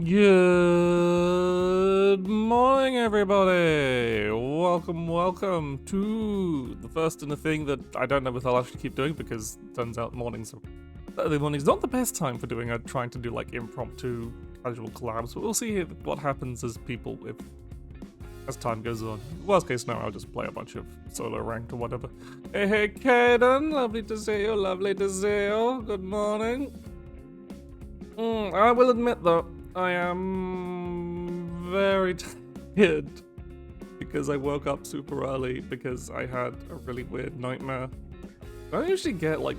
Good morning, everybody! Welcome to the first in a thing that I don't know if I'll actually keep doing, because it turns out early morning's not the best time for trying to do like impromptu casual collabs, but we'll see what happens as time goes on. Worst case scenario, I'll just play a bunch of solo ranked or whatever. Hey, Kaden, lovely to see you, Good morning. I will admit though, I am very tired because I woke up super early because I had a really weird nightmare. I don't usually get like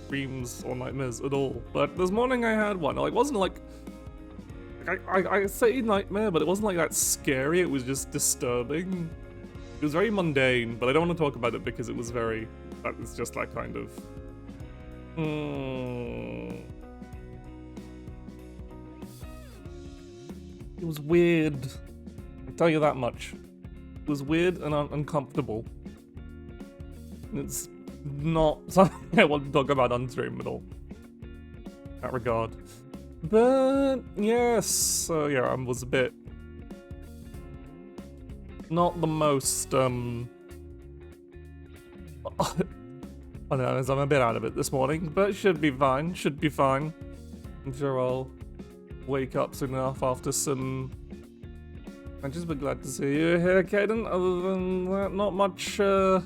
dreams or nightmares at all, but this morning I had one. It wasn't like I say nightmare, but it wasn't like that scary. It was just disturbing. It was very mundane, but I don't want to talk about it because it's just that kind of. It was weird. I'll tell you that much. It was weird and uncomfortable. It's not something I want to talk about on stream at all. In that regard. But yes, so yeah, I was a bit not the most I don't know, I'm a bit out of it this morning, but should be fine. I'm sure I'll wake up soon enough after some. I'd just be glad to see you here, Kaden. Other than that, not much. I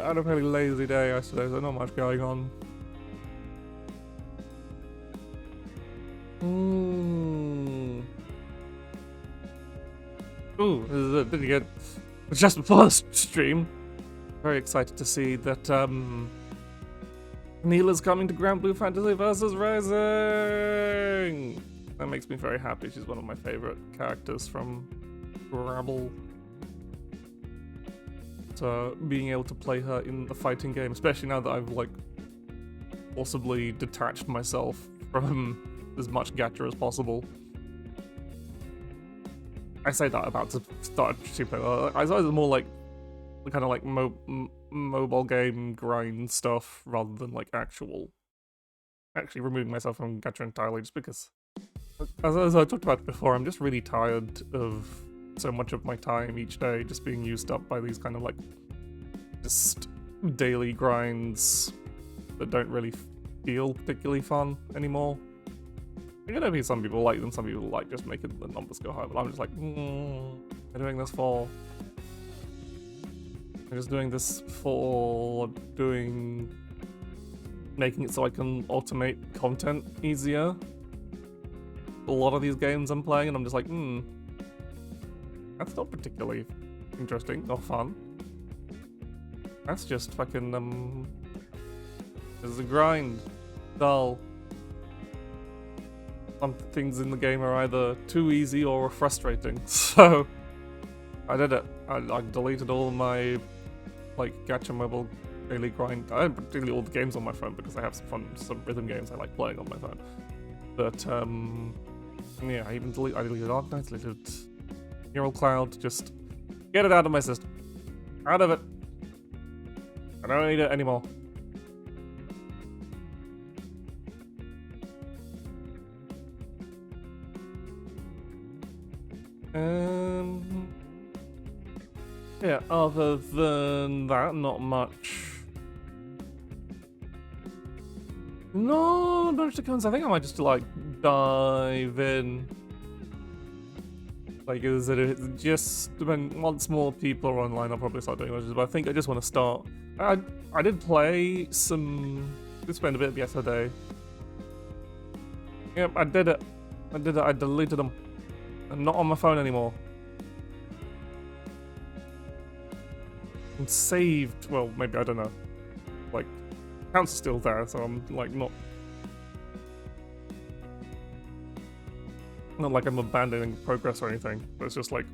had a fairly lazy day yesterday, so not much going on. This is good. Just before the stream, very excited to see that Neil is coming to Grand Blue Fantasy vs. Rising! That makes me very happy. She's one of my favorite characters from Rabble. So being able to play her in the fighting game, especially now that I've like forcibly detached myself from as much gacha as possible. I say that about to start cheaper. I thought it was more like kind of like mobile game grind stuff rather than like actually removing myself from gacha entirely, just because as I talked about before, I'm just really tired of so much of my time each day just being used up by these kind of like just daily grinds that don't really feel particularly fun anymore. I know some people like them, some people like just making the numbers go high, but I'm just like, I'm doing this for. I'm just doing this for making it so I can automate content easier. A lot of these games I'm playing, and I'm just like, that's not particularly interesting or fun. That's just fucking, this is a grind. Dull. Some things in the game are either too easy or frustrating, so I did it. I deleted all my like gacha mobile daily grind. I don't particularly all the games on my phone because I have some rhythm games I like playing on my phone. But yeah, I deleted Arcanine, I deleted Neural Cloud. Just get it out of my system. Out of it. I don't need it anymore. Yeah, other than that, not much. No, bunch of cons. I think I might just like dive in. Like, is it just when once more people are online, I'll probably start doing it. But I think I just want to start. I did play some. Did spend a bit yesterday. Yep, I did it. I deleted them. I'm not on my phone anymore. I'm saved. Well, maybe, I don't know. Like, accounts are still there, so I'm like not like I'm abandoning progress or anything. But it's just like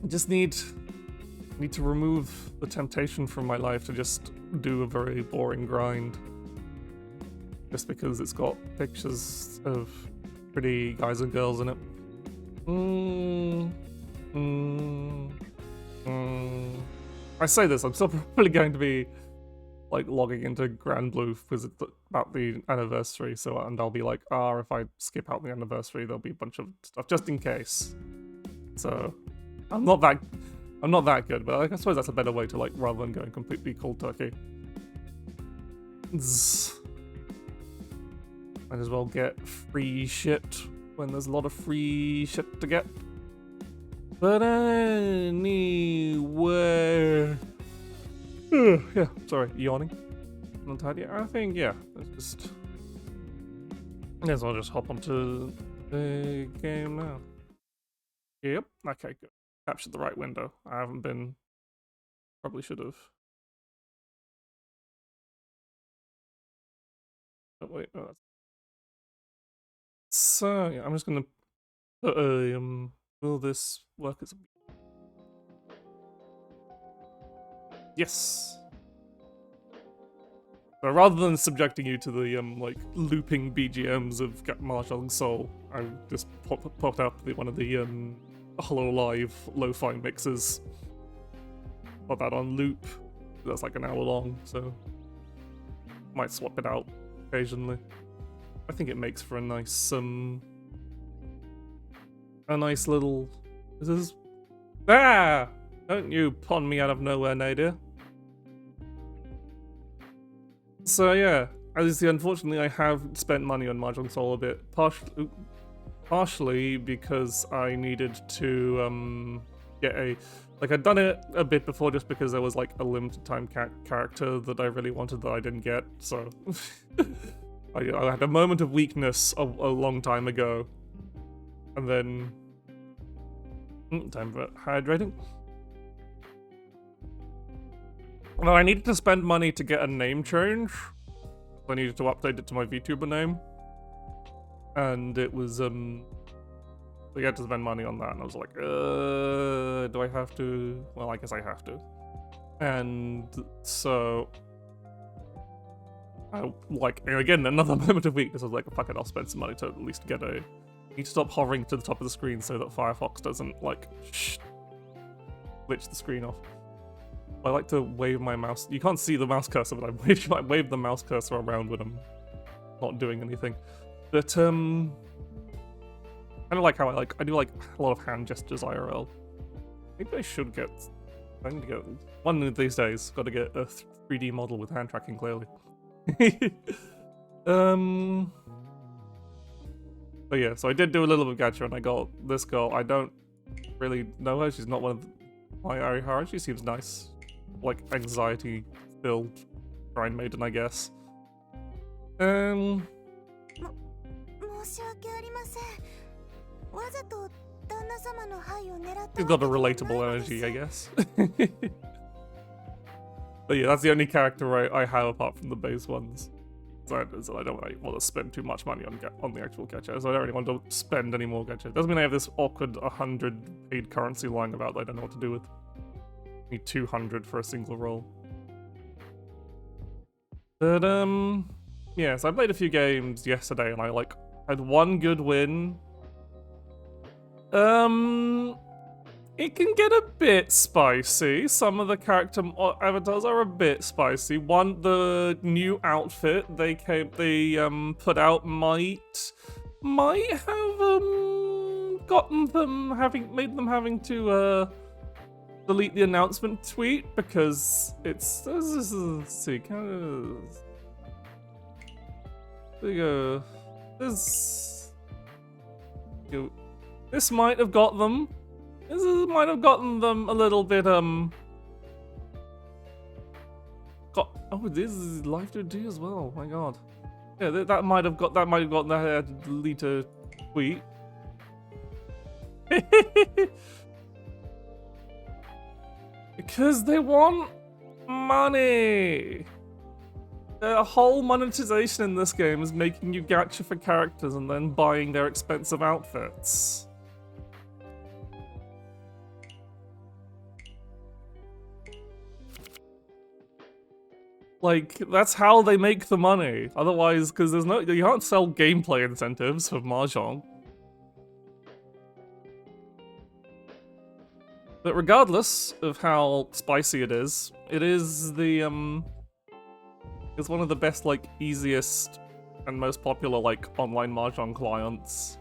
I just need to remove the temptation from my life to just do a very boring grind. Just because it's got pictures of pretty guys and girls in it. I say this, I'm still probably going to be like logging into Grand Blue because it's about the anniversary. So and I'll be like, if I skip out the anniversary, there'll be a bunch of stuff just in case. So I'm not that good, but I suppose that's a better way to like rather than going completely cold turkey. Might as well get free shit when there's a lot of free shit to get. But anyway, yeah, sorry, yawning. Not tired. I think yeah, let's I'll just hop onto the game now. Yep, okay, good. Captured the right window. I haven't been. Probably should have. Oh wait, no, that's. So yeah, I'm just gonna put a will this work as a yes. So rather than subjecting you to the like looping BGMs of Mahjong Soul, I just popped up one of the Hololive lo-fi mixes. Put that on loop. That's like an hour long, so might swap it out occasionally. I think it makes for a nice little. This is don't you pon me out of nowhere, Nadia. So yeah, as you see, unfortunately, I have spent money on Mahjong Soul a bit, partially because I needed to get I'd done it a bit before just because there was like a limited time character that I really wanted that I didn't get, so I had a moment of weakness a long time ago, and then time for hydrating. Well, I needed to spend money to get a name change. I needed to update it to my VTuber name. And it was, we had to spend money on that, and I was like, do I have to? Well, I guess I have to. And so, again, another moment of weakness. I was like, fuck it, I'll spend some money to at least get a... I need to stop hovering to the top of the screen so that Firefox doesn't, like, glitch the screen off. I like to wave my mouse. You can't see the mouse cursor, but I wave the mouse cursor around when I'm not doing anything. But kind of like how I do like a lot of hand gestures IRL. Maybe I should get. I need to get one of these days. Got to get a 3D model with hand tracking clearly. But yeah, so I did do a little bit of gacha, and I got this girl. I don't really know her. She's not one of my Arihara. She seems nice. Like anxiety-filled shrine maiden, I guess. She's got a relatable energy, I guess. But yeah, that's the only character I have apart from the base ones. So I don't really want to spend too much money on the actual gacha, so I don't really want to spend any more gacha. Doesn't mean I have this awkward 100 paid currency lying about that I don't know what to do with. Need 200 for a single roll. But yeah, so I played a few games yesterday and I had one good win. It can get a bit spicy. Some of the character avatars are a bit spicy. The new outfit they put out might have made them having to delete the announcement tweet because let's see, kind of. There you go. This might have got them. This might have gotten them a little bit this is live to do as well. Oh my god. Yeah, that might have gotten that to delete a tweet. Because they want money. The whole monetization in this game is making you gacha for characters and then buying their expensive outfits. Like, that's how they make the money. Otherwise, because you can't sell gameplay incentives for Mahjong. But regardless of how spicy it is the It's one of the best, like, easiest and most popular, like, online Mahjong clients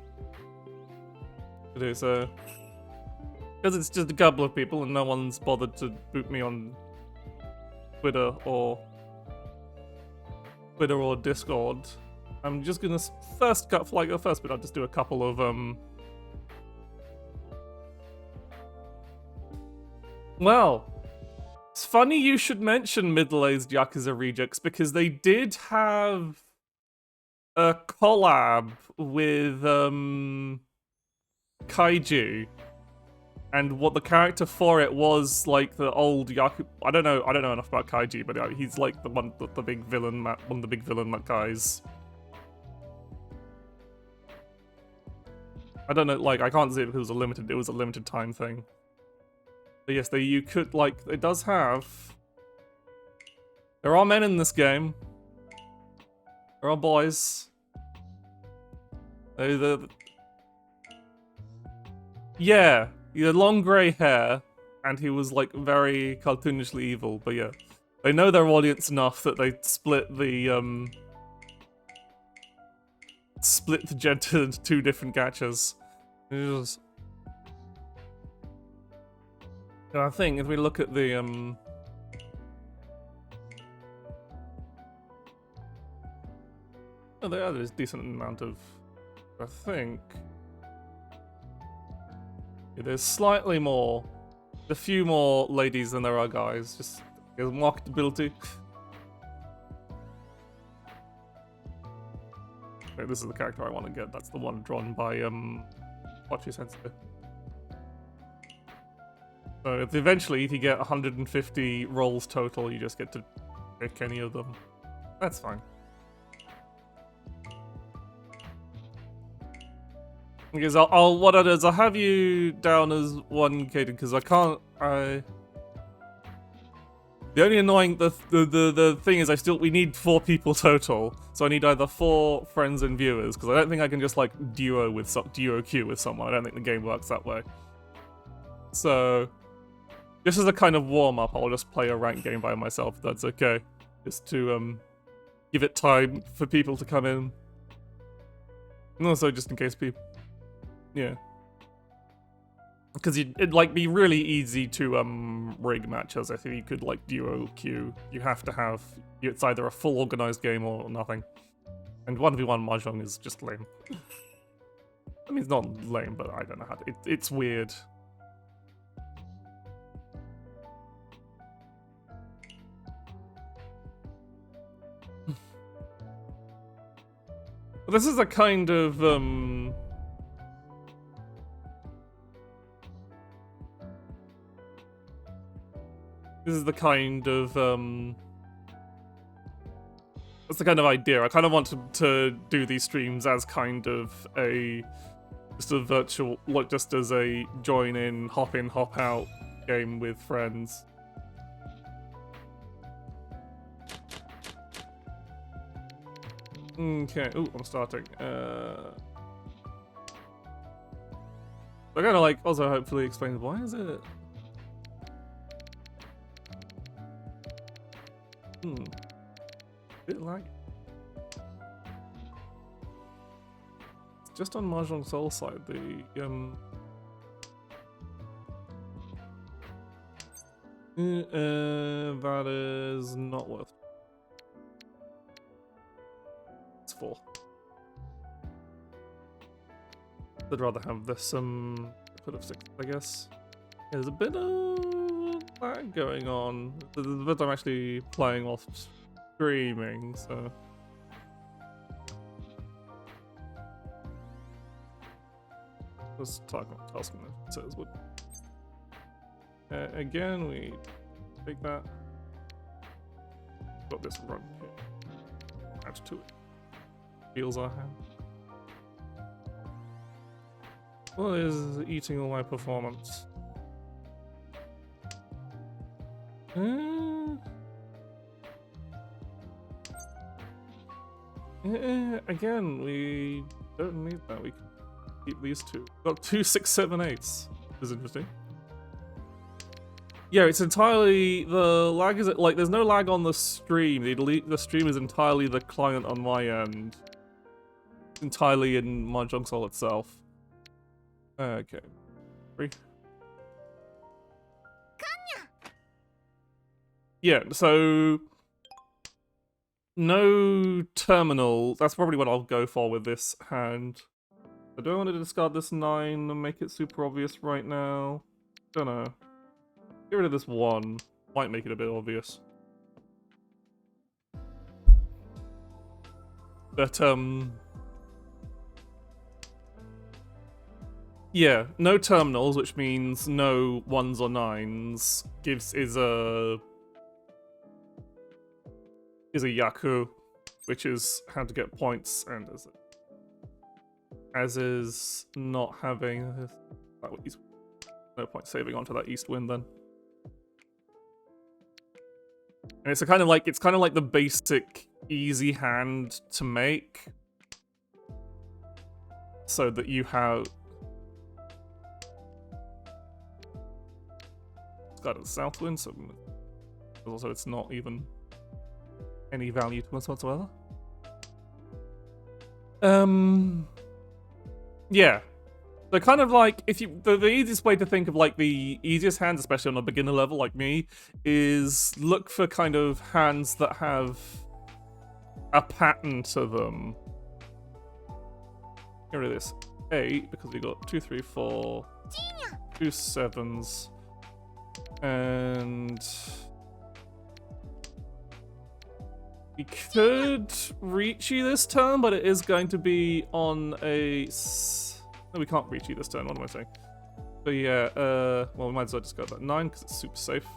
to do so. Because it's just a couple of people and no one's bothered to boot me on Twitter or Discord. I'm just gonna first cut for, like, the first bit, I'll just do a couple of, Well, it's funny you should mention middle-aged Yakuza Rejects, because they did have a collab with, Kaiju. And what the character for it was like the old Yakuza. I don't know enough about Kaiji, but he's like the big villain, one of the big villain guys. I don't know, like I can't see it because it was a limited time thing. But yes, you could like it does have. There are men in this game. There are boys. Yeah. He had long grey hair, and he was, like, very cartoonishly evil, but yeah. They know their audience enough that they split the gender into two different gachas. And I think if we look at the, oh, there's a decent amount of, I think... Yeah, there's slightly more, a few more ladies than there are guys. Just marketability. Okay, this is the character I want to get. That's the one drawn by Wachi Sensei. So if you get 150 rolls total, you just get to pick any of them. That's fine. Because what I'll do is I'll have you down as one Kaden, because I can't. The only annoying the thing is we need 4 people total, so I need either 4 friends and viewers, because I don't think I can just like duo queue with someone. I don't think the game works that way. So just as a kind of warm up, I'll just play a ranked game by myself. If that's okay, just to give it time for people to come in, and also just in case people. Yeah. Because it'd like be really easy to rig matches. I think you could like duo queue. You have to have it's either a full organized game or nothing. And 1v1 Mahjong is just lame. I mean, it's not lame, but I don't know how to. It's weird. This is a kind of This is the kind of, that's the kind of idea. I kind of want to do these streams as kind of just a virtual, like just as a join in, hop out game with friends. Okay, ooh, I'm starting. I gotta like, also hopefully explain why is it? Bit laggy. It's just on Mahjong Soul side, that is not worth. It's 4. I'd rather have this put of 6, I guess. Yeah, there's a bit of that going on. The bit I'm actually playing while streaming, so. Let's talk about task it says what. Again, we take that. Got this run here. Add to it. Heals our hand. What is eating all my performance? Again, we don't need that. We can keep these 2. Got 2 6 7 8s. This is interesting. Yeah, it's entirely the lag is like there's no lag on the stream. The stream is entirely the client on my end. It's entirely in Mahjong Soul itself. Okay. Yeah, so no terminal. That's probably what I'll go for with this hand. I don't want to discard this 9 and make it super obvious right now. Don't know. Get rid of this 1. Might make it a bit obvious. But, yeah, no terminals, which means no 1s or 9s, is a Yaku, which is how to get points, and as is not having no point saving onto that east wind then. And it's kind of like the basic easy hand to make, so that you have. It's got a south wind, so also it's not even any value to us whatsoever. Yeah. So kind of like, if you the easiest way to think of like the easiest hands, especially on a beginner level like me, is look for kind of hands that have a pattern to them. Get rid of this 8 because we got 2, 3, 4, 2 7s, and we could reach you this turn, but it is going to be on a. No, we can't reach you this turn. What am I saying? But yeah, well, we might as well just go that 9 because it's super safe.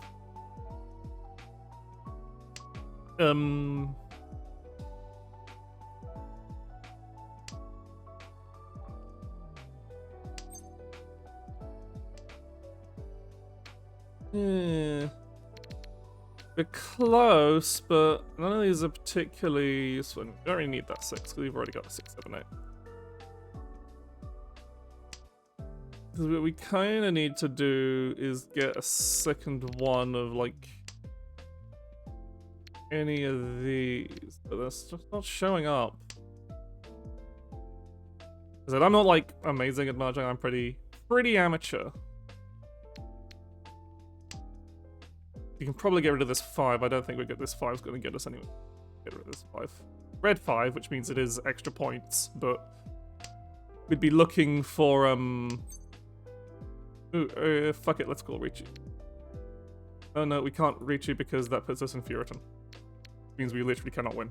Yeah. We're close, but none of these are particularly useful. We don't really need that 6 because we've already got a 6, 7, 8. Because what we kind of need to do is get a second one of like any of these, but that's just not showing up. Because I'm not like amazing at Mahjong. I'm pretty amateur. You can probably get rid of this 5. I don't think this 5 is going to get us anywhere. Get rid of this 5. Red 5, which means it is extra points, but we'd be looking for fuck it, let's go reach you. Oh no, we can't reach you because that puts us in Furiton. Means we literally cannot win.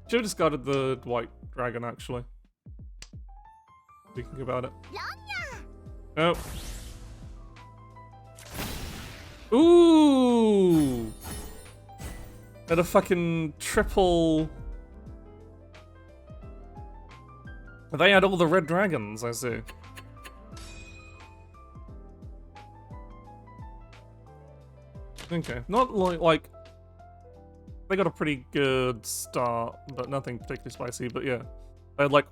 Should have discarded the white dragon actually. Thinking about it. Oh. Ooh! Had a fucking triple. They had all the red dragons, I see. Okay, not like they got a pretty good start, but nothing particularly spicy. But yeah, they had like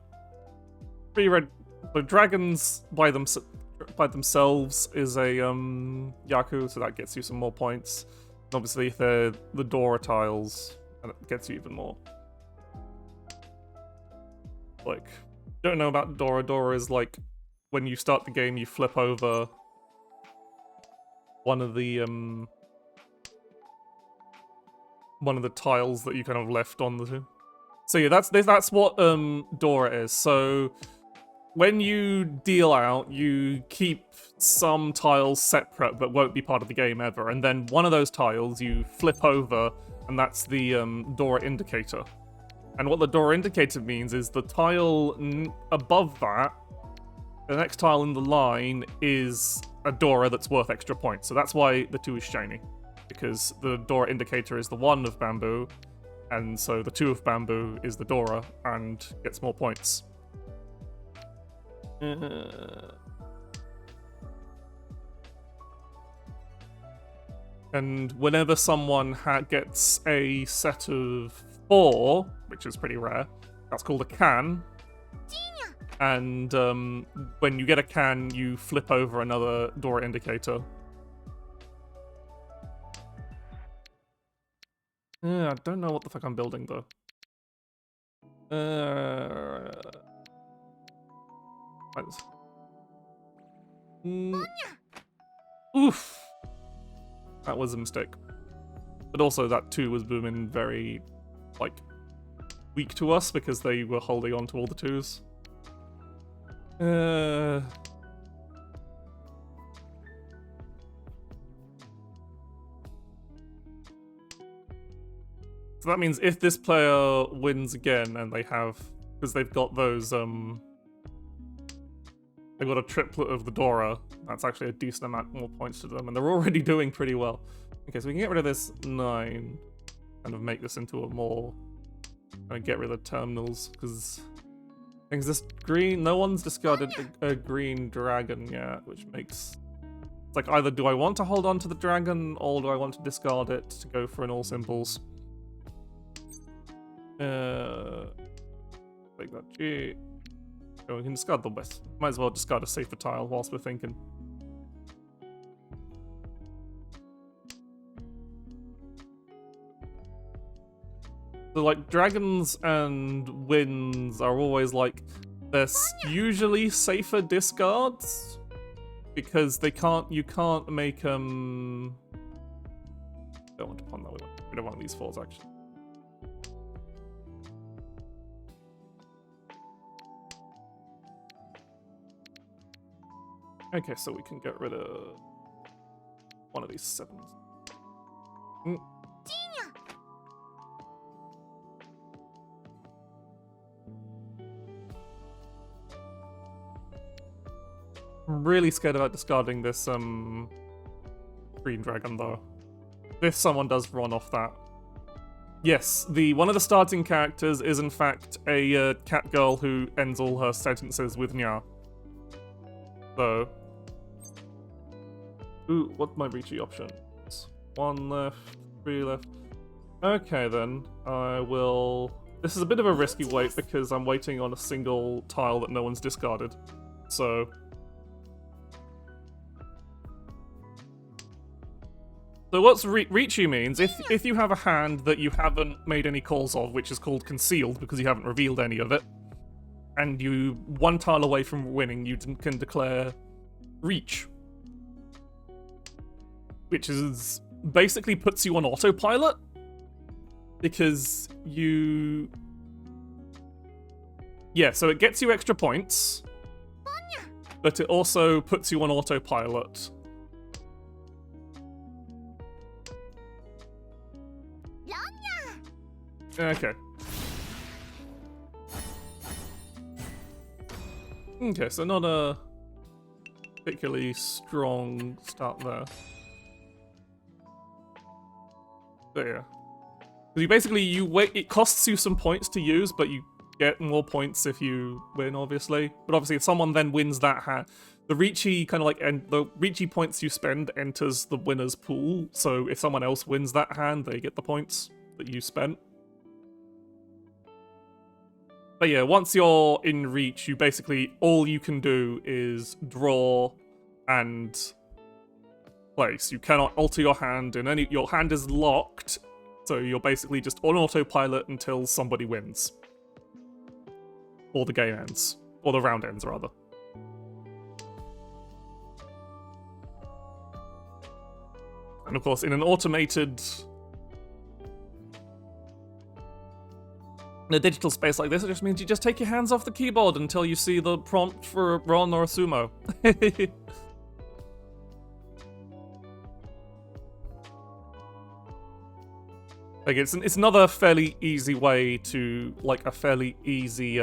3 red. The dragons by themselves is a Yaku, so that gets you some more points. And obviously, if they're the Dora tiles, and it gets you even more. Like, don't know about Dora. Dora is like when you start the game, you flip over one of the tiles that you kind of left on the. So yeah, that's what Dora is. So when you deal out, you keep some tiles separate but won't be part of the game ever, and then one of those tiles you flip over, and that's the Dora indicator. And what the Dora indicator means is the tile above that, the next tile in the line, is a Dora that's worth extra points. So that's why the 2 is shiny, because the Dora indicator is the 1 of bamboo, and so the 2 of bamboo is the Dora and gets more points. And whenever someone gets a set of 4, which is pretty rare, that's called a can. and when you get a can, you flip over another Dora indicator. I don't know what the fuck I'm building though. Oof. That was a mistake. But also that too was booming very, like, weak to us because they were holding on to all the twos. So that means if this player wins again and they have, because they've got those, they've got a triplet of the Dora, that's actually a decent amount more points to them, and they're already doing pretty well. Okay, so we can get rid of this 9, kind of make this into a more, kind of get rid of the terminals, because this green, no one's discarded a green dragon yet, which makes, it's like either do I want to hold on to the dragon, or do I want to discard it to go for an all symbols? Take that G. Oh, we can discard the west. Might as well discard a safer tile whilst we're thinking. So like dragons and winds are always like they're usually safer discards because they can't. You can't make Don't want to pawn that. We want to get rid of one of these 4s actually. Okay, so we can get rid of one of these 7s. I'm really scared about discarding this green dragon though. If someone does run off that. Yes, one of the starting characters is in fact a cat girl who ends all her sentences with nya. So, ooh, what's my reachy options? 1 left, 3 left. Okay then, I will. This is a bit of a risky wait because I'm waiting on a single tile that no one's discarded. So. So what's Reachy means, if you have a hand that you haven't made any calls of, which is called concealed because you haven't revealed any of it, and you 1 tile away from winning, you can declare Reach. Which is basically puts you on autopilot, because you... Yeah, so it gets you extra points, but it also puts you on autopilot. Okay. Okay, so not a particularly strong start there. So yeah. You wait, it costs you some points to use, but you get more points if you win, obviously. But obviously if someone then wins that hand, the Reachy kind of like, and the Reachy points you spend enters the winner's pool, so if someone else wins that hand, they get the points that you spent. But yeah, once you're in Reach, you basically, all you can do is draw and place. You cannot alter your hand in any, your hand is locked, so you're basically just on autopilot until somebody wins. Or the game ends. Or the round ends, rather. And of course, in an automated... In a digital space like this, it just means you just take your hands off the keyboard until you see the prompt for a run or a sumo. Like, it's another fairly easy way to, like, a fairly easy,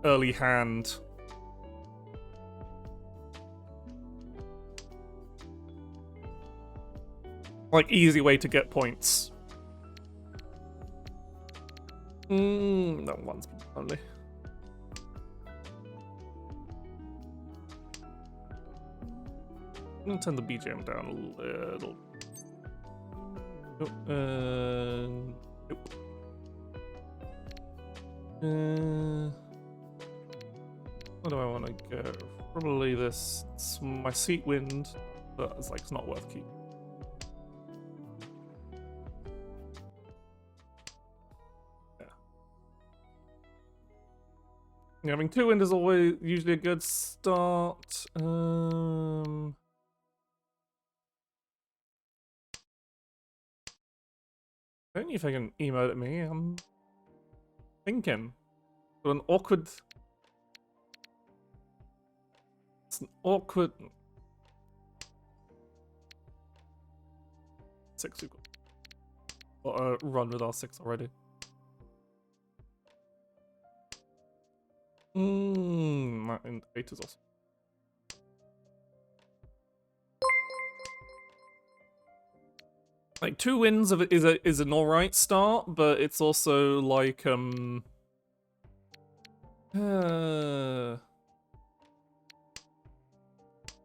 early hand. Like, easy way to get points. No, one's only. I'm gonna turn the BGM down a little. Nope. Where do I want to go? Probably this. It's my seat wind, but it's like it's not worth keeping. Yeah. Having 2 wind is always usually a good start. I don't know if I can emote at me. I'm thinking. But an awkward. It's an awkward. 6 we've got a run with R6 already. And 8 is awesome. Like 2 wins of it is an alright start, but it's also like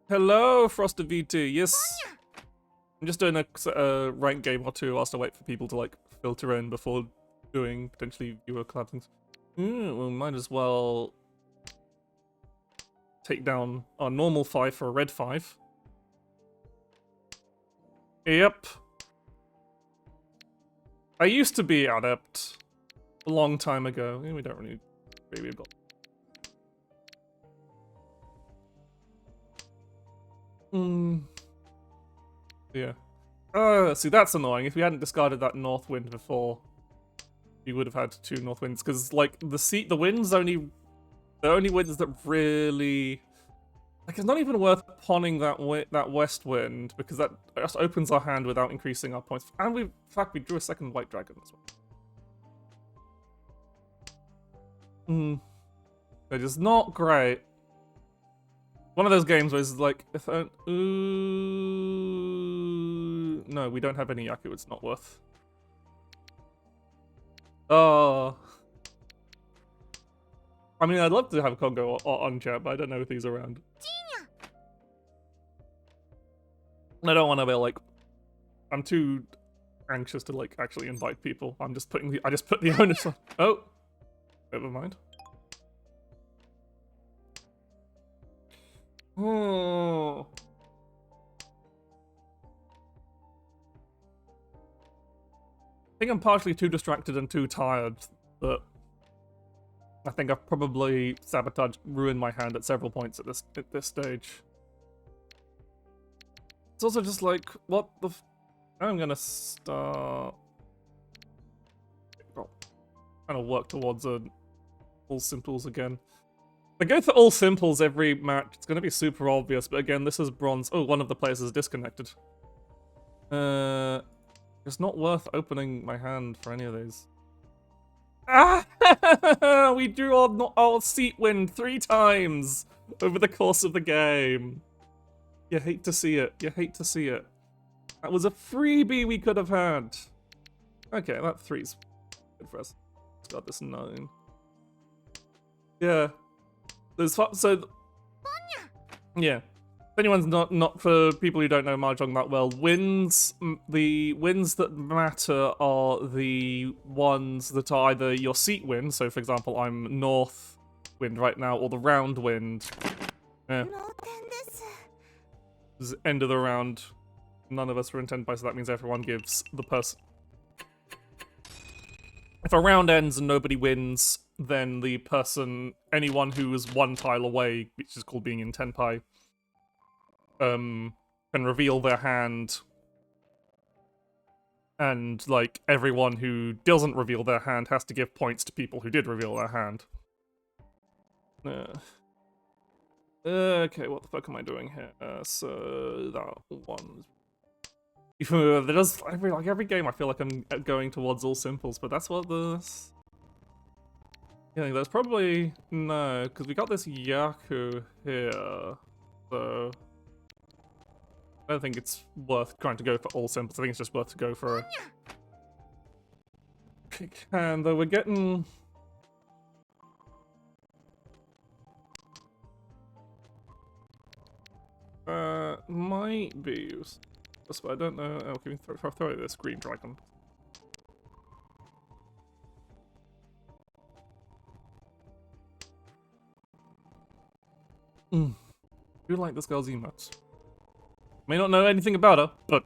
Hello, Frosted V2. Yes. I'm just doing a ranked game or two whilst I wait for people to like filter in before doing potentially viewer collab things. Well, might as well take down our normal 5 for a red 5. Yep. I used to be adept a long time ago. We don't really. Maybe we've got. Yeah. See, that's annoying. If we hadn't discarded that north wind before, we would have had 2 north winds. Because, like, the winds only. The only winds that really. Like, it's not even worth pawning that west wind, because that just opens our hand without increasing our points. And in fact, we drew a second white dragon as well. It is not great. One of those games where it's like, if no, we don't have any Yaku, it's not worth. Oh. I mean, I'd love to have Congo or on chat, but I don't know if he's around. I don't want to be like, I'm too anxious to like actually invite people. I just put the onus on. Oh, never mind. Oh. I think I'm partially too distracted and too tired, but I think I've probably ruined my hand at several points at this stage. It's also just like, what the I'm gonna start trying to work towards all simples again. If I go for all simples every match, it's gonna be super obvious, but again, this is bronze. Oh, one of the players is disconnected. It's not worth opening my hand for any of these. Ah! We drew our seat wind 3 times over the course of the game. You hate to see it. You hate to see it. That was a freebie we could have had. Okay, that 3's good for us. Let's got this 9. Yeah. So yeah. If anyone's not for people who don't know Mahjong that well, the wins that matter are the ones that are either your seat wind, so for example I'm north wind right now, or the round wind. Yeah. This is end of the round. None of us were in 10 so that means everyone gives the person. If a round ends and nobody wins, then the person, anyone who is 1 tile away, which is called being in 10 can reveal their hand. And, like, everyone who doesn't reveal their hand has to give points to people who did reveal their hand. Okay, what the fuck am I doing here? So that one. Every game I feel like I'm going towards all simples, but that's what this. Yeah, that's probably no, because we got this Yaku here, so I don't think it's worth trying to go for all simples. I think it's just worth to go for a big hand, though we're getting. Might be useful, but I don't know. Oh, can we throw this green dragon? Do like this girl's emotes. May not know anything about her, but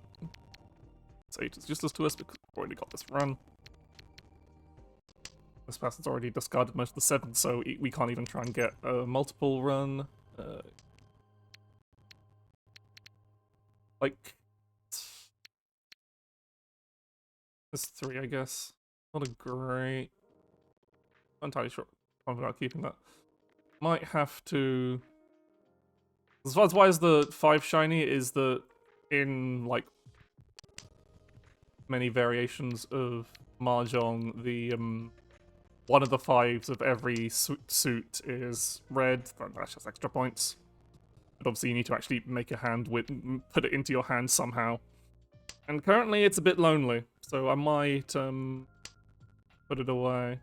say it's useless to us because we've already got this run. This person's already discarded most of the 7, so we can't even try and get a multiple run. Like, this 3, I guess. Not a great. Not entirely sure I'm about keeping that. Might have to. As far as why is the 5 shiny is that in like many variations of Mahjong, the one of the 5s of every suit is red. That's just extra points. But obviously you need to actually make a hand with put it into your hand somehow. And currently it's a bit lonely, so I might put it away.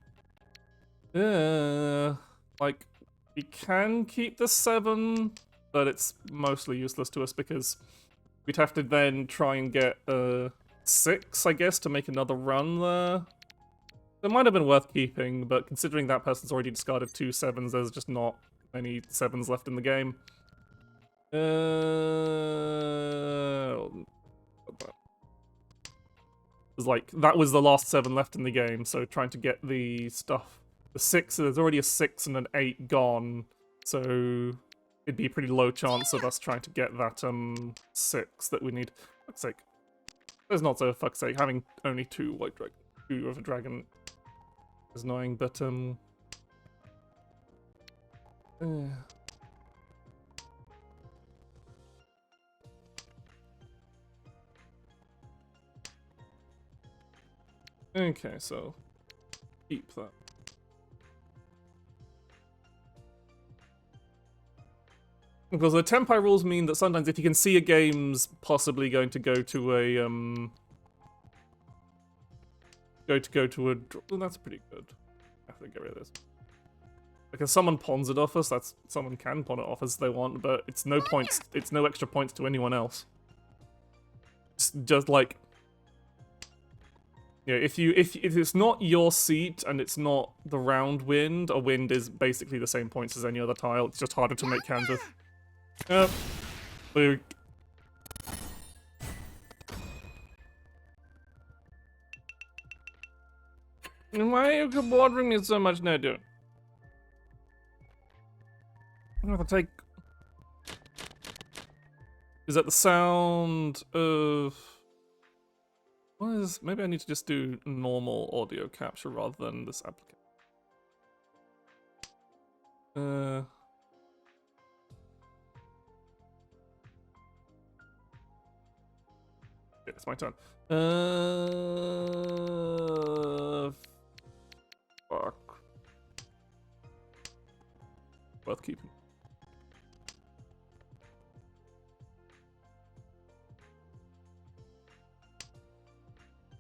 Like we can keep the 7, but it's mostly useless to us because we'd have to then try and get a 6, I guess, to make another run there. It might have been worth keeping, but considering that person's already discarded 2 7s, there's just not many 7s left in the game. Like, that was the last 7 left in the game, so trying to get the stuff. The 6, there's already a 6 and an 8 gone, so it'd be a pretty low chance of us trying to get that 6 that we need. Fuck's sake. There's not so fuck's sake, having only 2 white dragon, 2 of a dragon is annoying, but okay, so keep that. Because the Tenpai rules mean that sometimes if you can see a game's possibly going to go to a well, that's pretty good. I have to get rid of this. Like if someone pawns it off us, that's someone can pawn it off us if they want, but it's no points. It's no extra points to anyone else. It's just like, yeah, if it's not your seat and it's not the round wind, a wind is basically the same points as any other tile. It's just harder to make hands with. Why are you bothering me so much now, dude? I'm gonna take. Is that the sound of? What is? Maybe I need to just do normal audio capture rather than this application. Yeah, it's my turn. Fuck. Worth keeping.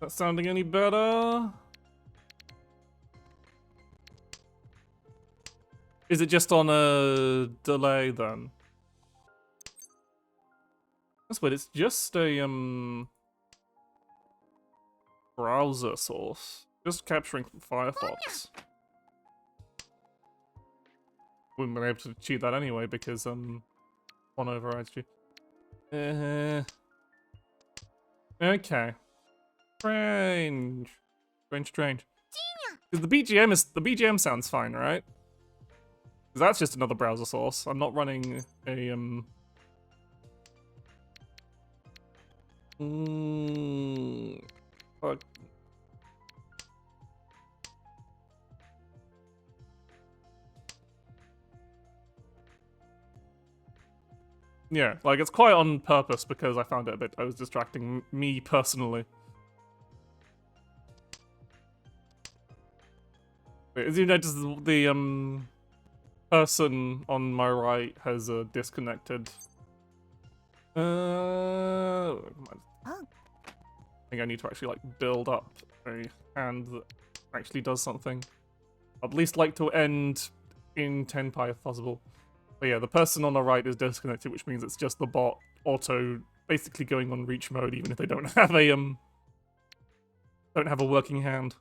That sounding any better? Is it just on a delay then? That's weird. It's just a browser source. Just capturing from Firefox. Wouldn't be able to cheat that anyway because one overrides you. Okay. Strange. Strange. Because the BGM sounds fine, right? Because that's just another browser source. I'm not running a fuck. Yeah, like it's quite on purpose because I found it a bit. I was distracting me personally. Wait, as you notice, the person on my right has disconnected. I think I need to actually like build up a hand that actually does something. I'd at least like to end in Tenpai if possible. But yeah, the person on the right is disconnected, which means it's just the bot auto basically going on reach mode, even if they don't have a working hand.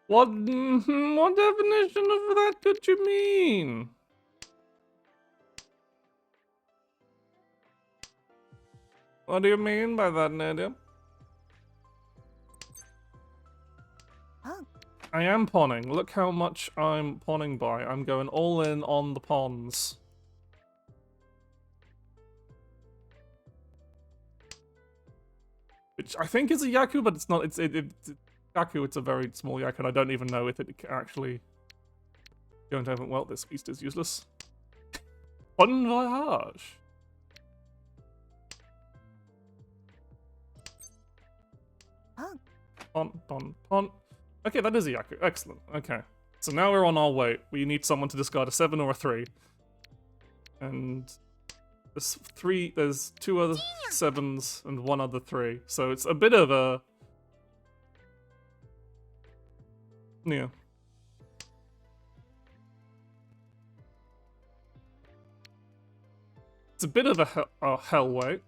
What definition of that could you mean? What do you mean by that, Nadia? I am pawning. Look how much I'm pawning by. I'm going all in on the pawns. Which I think is a Yaku, but it's not. It's Yaku. It's a very small Yaku, and I don't even know if it can actually going to have. Well, this beast is useless. Bon voyage. Pon. Okay, that is a Yaku. Excellent. Okay. So now we're on our way. We need someone to discard a 7 or a 3. And there's 2 other 7s and 1 other 3. So it's a bit of a... Yeah. It's a bit of a hell weight.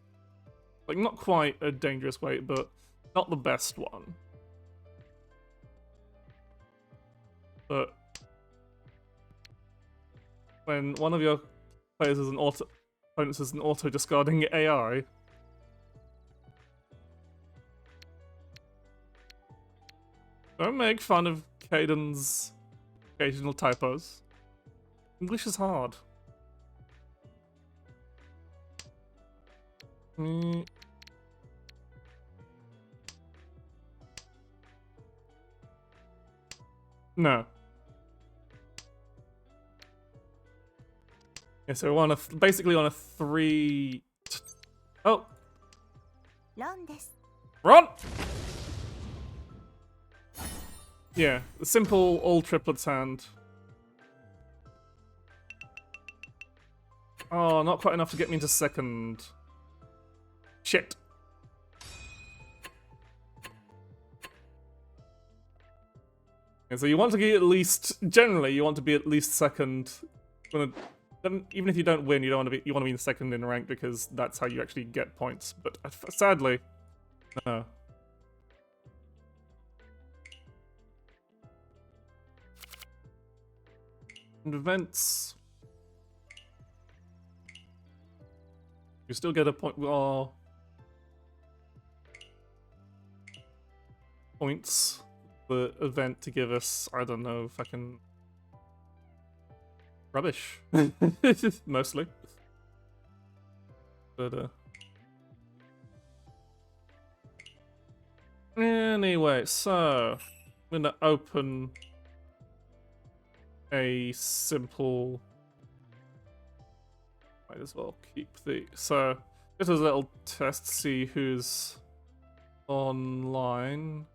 Like, not quite a dangerous weight, but not the best one. But when one of your players is an opponent is an auto-discarding AI, don't make fun of Caden's occasional typos. English is hard. No. Yeah, so we're on basically on a 3... Oh! Run! Yeah, the simple all triplets hand. Oh, not quite enough to get me into second. Shit. Yeah, so you want to be at least, generally, you want to be at least second. Even if you don't win, you want to be in second in rank because that's how you actually get points. But sadly, no. And events, you still get a point. Well, points for event to give us. I don't know if I can. Rubbish, mostly. But anyway, so I'm gonna open a simple. Might as well keep the. So just as a little test, see who's online.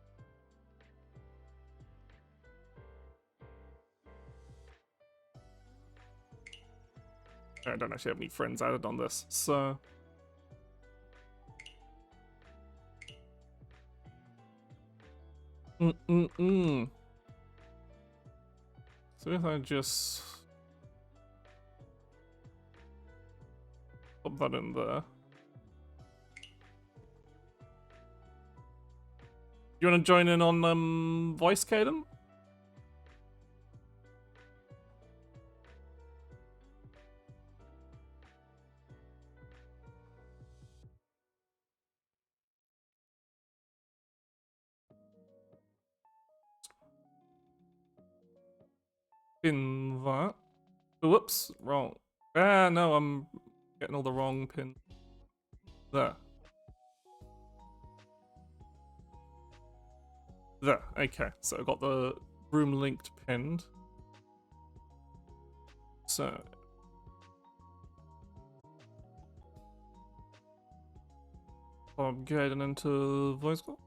I don't actually have any friends added on this, so. So if I just put that in there. You want to join in on voice, Caden? Pin that. Whoops, wrong. Ah, no, I'm getting all the wrong pin. There. There, okay. So I got the room linked pinned. So. I'm getting into voice call.